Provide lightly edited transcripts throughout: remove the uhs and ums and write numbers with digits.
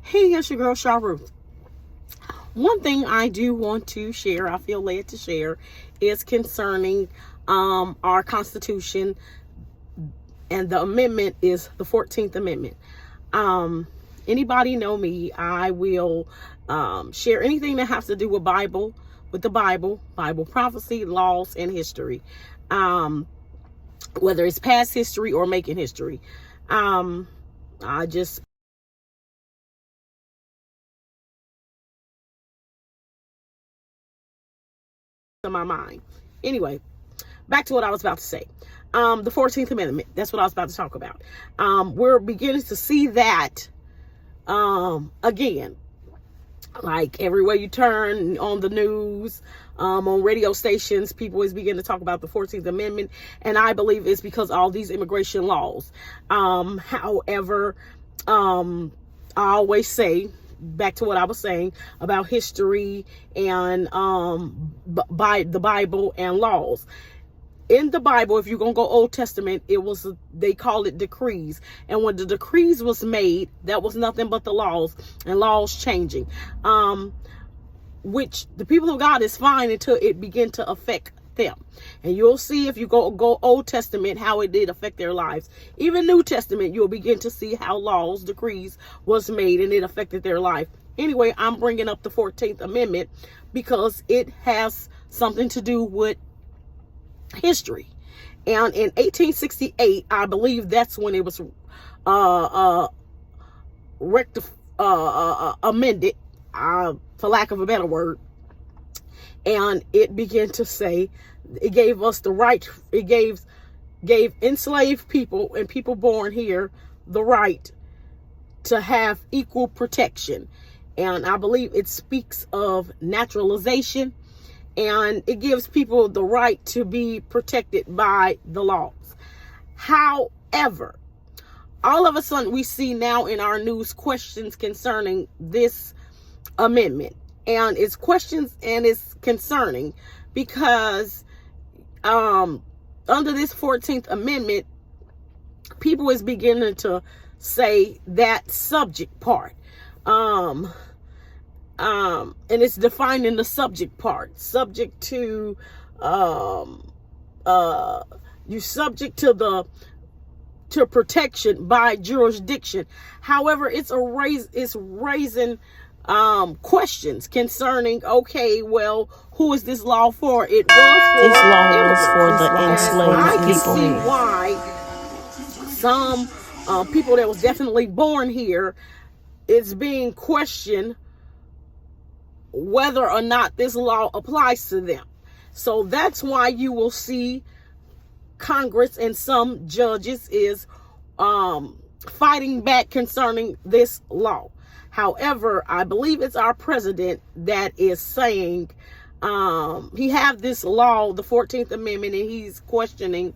Hey, it's your girl, Shaw Ruth. One thing I do want to share, I feel led to share, is concerning our Constitution, and the amendment is the 14th Amendment. Anybody know me, I will share anything that has to do with the Bible prophecy, laws, and history. Whether it's past history or making history. I just on my mind. Anyway, back to what I was about to say. The 14th Amendment, that's what I was about to talk about. We're beginning to see that again. Like everywhere you turn on the news, on radio stations, people is beginning to talk about the 14th Amendment. And I believe it's because all these immigration laws. However, I always say, back to what I was saying about history and by the Bible and laws. In the Bible, if you're going to go Old Testament, they call it decrees. And when the decrees was made, that was nothing but the laws and laws changing. Which the people of God is fine until it begin to affect them. And you'll see if you go Old Testament, how it did affect their lives. Even New Testament, you'll begin to see how laws, decrees was made and it affected their life. Anyway, I'm bringing up the 14th Amendment because it has something to do with history. And in 1868, I believe that's when it was amended, for lack of a better word. And it began to say, it gave us the right, it gave enslaved people and people born here the right to have equal protection. And I believe it speaks of naturalization, and it gives people the right to be protected by the laws. However, all of a sudden we see now in our news questions concerning this amendment. And it's questions and it's concerning because under this 14th Amendment, people is beginning to say that subject part. And it's defining the subject part. Subject to you subject to protection by jurisdiction. However, it's raising questions concerning, okay, well, who is this law for? It was for the enslaved people. I can see why some people that was definitely born here, it's being questioned whether or not this law applies to them. So that's why you will see Congress and some judges is fighting back concerning this law. However, I believe it's our president that is saying he have this law, the 14th Amendment, and he's questioning.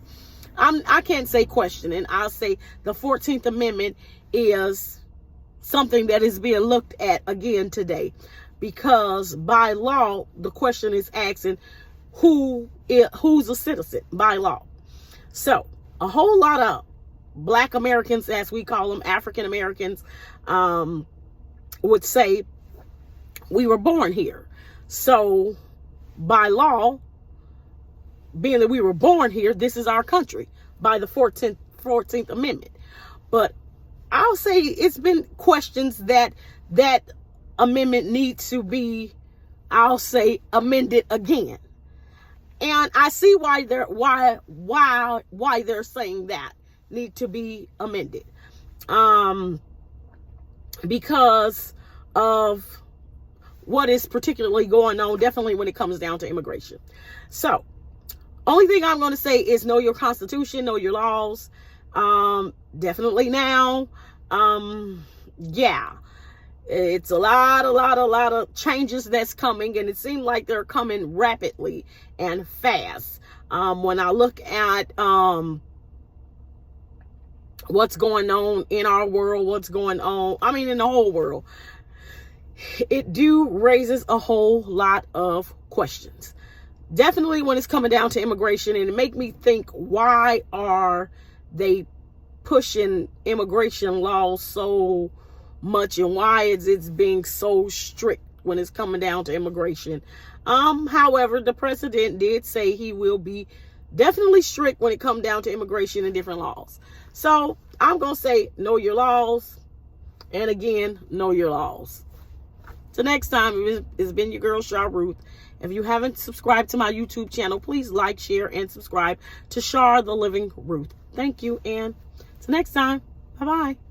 I can't say questioning. I'll say the 14th Amendment is something that is being looked at again today, because by law, the question is asking who's a citizen by law. So a whole lot of Black Americans, as we call them, African Americans, would say we were born here. So by law, being that we were born here, this is our country by the 14th Amendment. But I'll say it's been questions that amendment needs to be, I'll say, amended again. And I see why they're saying that need to be amended. Because of what is particularly going on, definitely when it comes down to immigration. So, only thing I'm going to say is know your Constitution, know your laws. Definitely now. Yeah, it's a lot of changes that's coming, and it seems like they're coming rapidly and fast. When I look at what's going on in our world, what's going on, I mean, in the whole world, it raises a whole lot of questions. Definitely when it's coming down to immigration, and it make me think, why are they pushing immigration laws so much, and why is it being so strict when it's coming down to immigration. However, the president did say he will be definitely strict when it comes down to immigration and different laws. So I'm going to say, know your laws. And again, know your laws. Till next time, it's been your girl, Shar Ruth. If you haven't subscribed to my YouTube channel, please like, share, and subscribe to Shar the Living Ruth. Thank you, and till next time, bye-bye.